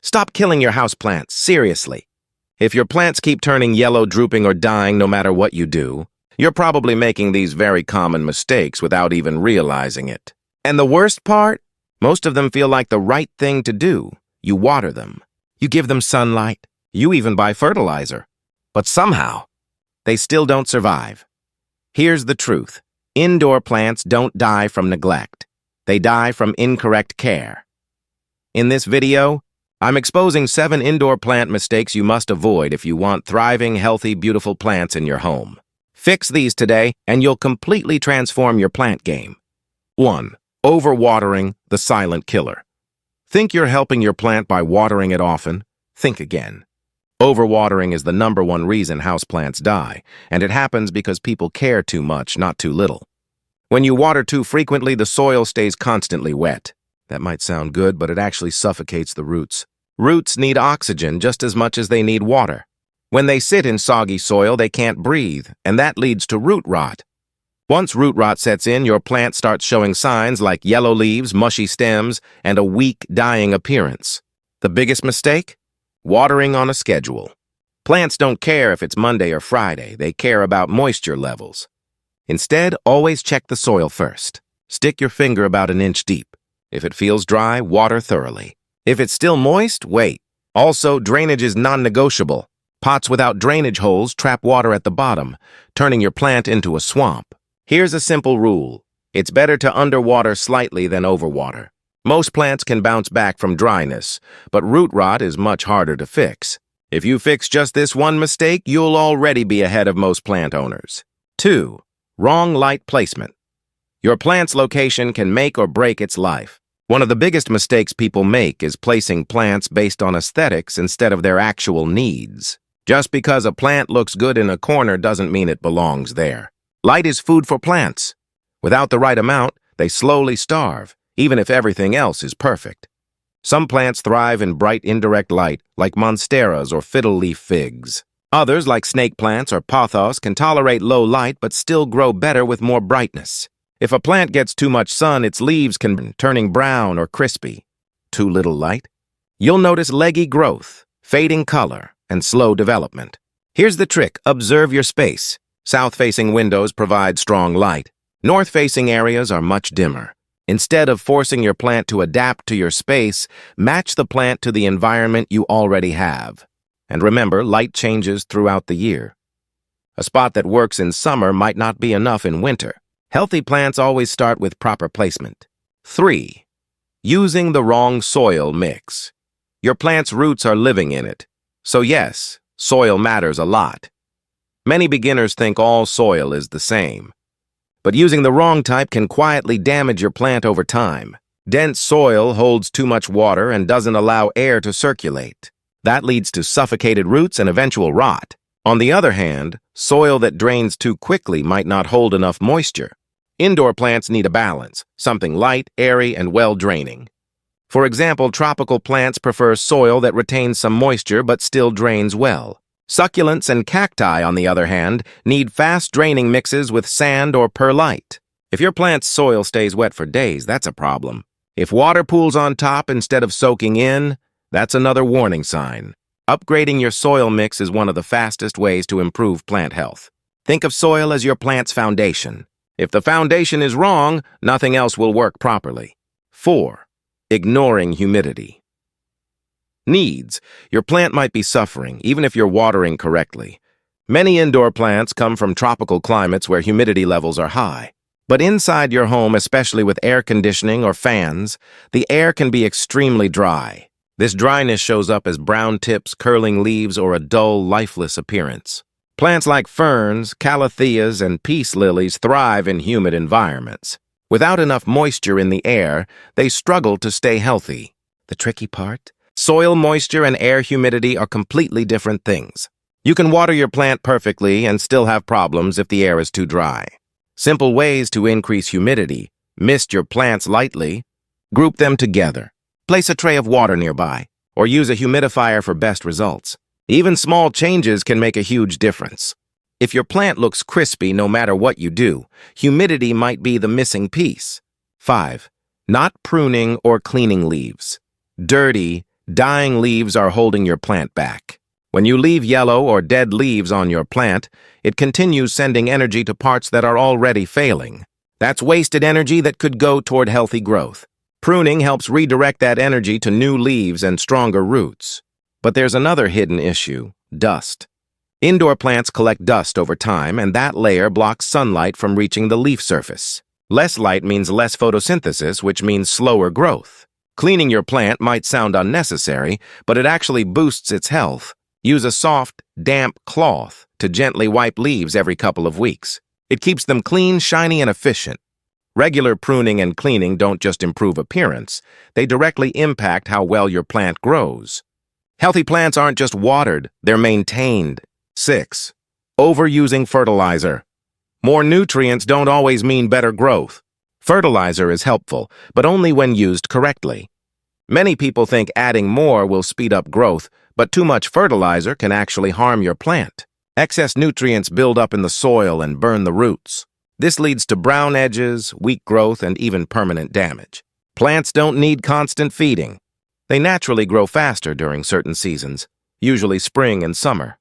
Stop killing your houseplants, seriously. If your plants keep turning yellow, drooping, or dying no matter what you do, you're probably making these very common mistakes without even realizing it. And the worst part? Most of them feel like the right thing to do. You water them. You give them sunlight. You even buy fertilizer. But somehow, they still don't survive. Here's the truth. Indoor plants don't die from neglect. They die from incorrect care. In this video, I'm exposing 7 indoor plant mistakes you must avoid if you want thriving, healthy, beautiful plants in your home. Fix these today, and you'll completely transform your plant game. 1. Overwatering, the silent killer. Think you're helping your plant by watering it often? Think again. Overwatering is the #1 reason houseplants die, and it happens because people care too much, not too little. When you water too frequently, the soil stays constantly wet. That might sound good, but it actually suffocates the roots. Roots need oxygen just as much as they need water. When they sit in soggy soil, they can't breathe, and that leads to root rot. Once root rot sets in, your plant starts showing signs like yellow leaves, mushy stems, and a weak, dying appearance. The biggest mistake? Watering on a schedule. Plants don't care if it's Monday or Friday. They care about moisture levels. Instead, always check the soil first. Stick your finger about an inch deep. If it feels dry, water thoroughly. If it's still moist, wait. Also, drainage is non-negotiable. Pots without drainage holes trap water at the bottom, turning your plant into a swamp. Here's a simple rule. It's better to underwater slightly than overwater. Most plants can bounce back from dryness, but root rot is much harder to fix. If you fix just this one mistake, you'll already be ahead of most plant owners. 2. Wrong light placement. Your plant's location can make or break its life. One of the biggest mistakes people make is placing plants based on aesthetics instead of their actual needs. Just because a plant looks good in a corner doesn't mean it belongs there. Light is food for plants. Without the right amount, they slowly starve, even if everything else is perfect. Some plants thrive in bright indirect light, like monsteras or fiddle-leaf figs. Others, like snake plants or pothos, can tolerate low light but still grow better with more brightness. If a plant gets too much sun, its leaves can be turning brown or crispy. Too little light? You'll notice leggy growth, fading color, and slow development. Here's the trick. Observe your space. South-facing windows provide strong light. North-facing areas are much dimmer. Instead of forcing your plant to adapt to your space, match the plant to the environment you already have. And remember, light changes throughout the year. A spot that works in summer might not be enough in winter. Healthy plants always start with proper placement. 3. Using the wrong soil mix. Your plant's roots are living in it. So yes, soil matters a lot. Many beginners think all soil is the same. But using the wrong type can quietly damage your plant over time. Dense soil holds too much water and doesn't allow air to circulate. That leads to suffocated roots and eventual rot. On the other hand, soil that drains too quickly might not hold enough moisture. Indoor plants need a balance, something light, airy, and well-draining. For example, tropical plants prefer soil that retains some moisture but still drains well. Succulents and cacti, on the other hand, need fast-draining mixes with sand or perlite. If your plant's soil stays wet for days, that's a problem. If water pools on top instead of soaking in, that's another warning sign. Upgrading your soil mix is one of the fastest ways to improve plant health. Think of soil as your plant's foundation. If the foundation is wrong, nothing else will work properly. 4. Ignoring humidity. Needs. Your plant might be suffering, even if you're watering correctly. Many indoor plants come from tropical climates where humidity levels are high. But inside your home, especially with air conditioning or fans, the air can be extremely dry. This dryness shows up as brown tips, curling leaves, or a dull, lifeless appearance. Plants like ferns, calatheas, and peace lilies thrive in humid environments. Without enough moisture in the air, they struggle to stay healthy. The tricky part? Soil moisture and air humidity are completely different things. You can water your plant perfectly and still have problems if the air is too dry. Simple ways to increase humidity. Mist your plants lightly. Group them together. Place a tray of water nearby, or use a humidifier for best results. Even small changes can make a huge difference. If your plant looks crispy no matter what you do, humidity might be the missing piece. 5. Not pruning or cleaning leaves. Dirty, Dying leaves are holding your plant back. When you leave yellow or dead leaves on your plant, it continues sending energy to parts that are already failing. That's wasted energy that could go toward healthy growth. Pruning helps redirect that energy to new leaves and stronger roots. But there's another hidden issue: dust. Indoor plants collect dust over time, and that layer blocks sunlight from reaching the leaf surface. Less light means less photosynthesis, which means slower growth. Cleaning your plant might sound unnecessary, but it actually boosts its health. Use a soft, damp cloth to gently wipe leaves every couple of weeks. It keeps them clean, shiny, and efficient. Regular pruning and cleaning don't just improve appearance, they directly impact how well your plant grows. Healthy plants aren't just watered, they're maintained. 6. Overusing fertilizer. More nutrients don't always mean better growth. Fertilizer is helpful, but only when used correctly. Many people think adding more will speed up growth, but too much fertilizer can actually harm your plant. Excess nutrients build up in the soil and burn the roots. This leads to brown edges, weak growth, and even permanent damage. Plants don't need constant feeding. They naturally grow faster during certain seasons, usually spring and summer.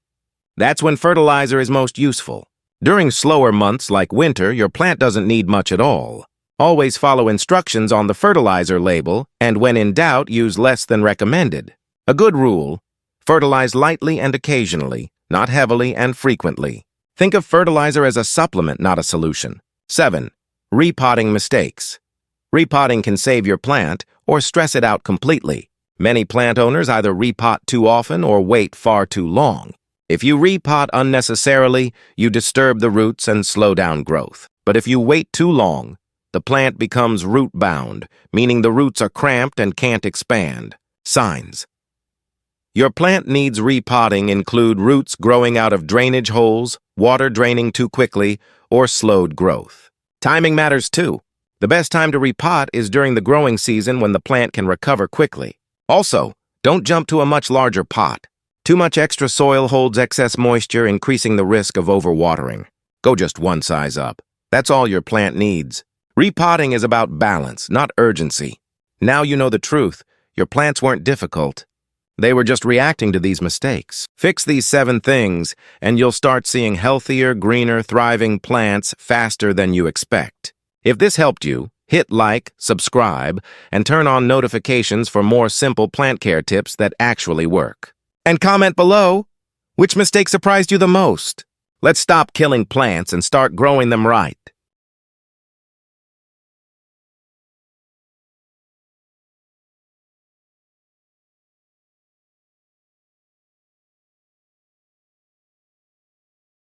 That's when fertilizer is most useful. During slower months like winter, your plant doesn't need much at all. Always follow instructions on the fertilizer label, and when in doubt, use less than recommended. A good rule: fertilize lightly and occasionally, not heavily and frequently. Think of fertilizer as a supplement, not a solution. 7. Repotting mistakes. Repotting can save your plant or stress it out completely. Many plant owners either repot too often or wait far too long. If you repot unnecessarily, you disturb the roots and slow down growth. But if you wait too long, the plant becomes root-bound, meaning the roots are cramped and can't expand. Signs. Your plant needs repotting include roots growing out of drainage holes, water draining too quickly, or slowed growth. Timing matters too. The best time to repot is during the growing season when the plant can recover quickly. Also, don't jump to a much larger pot. Too much extra soil holds excess moisture, increasing the risk of overwatering. Go just one size up. That's all your plant needs. Repotting is about balance, not urgency. Now you know the truth. Your plants weren't difficult. They were just reacting to these mistakes. Fix these 7 things, and you'll start seeing healthier, greener, thriving plants faster than you expect. If this helped you, hit like, subscribe, and turn on notifications for more simple plant care tips that actually work. And comment below, which mistake surprised you the most? Let's stop killing plants and start growing them right.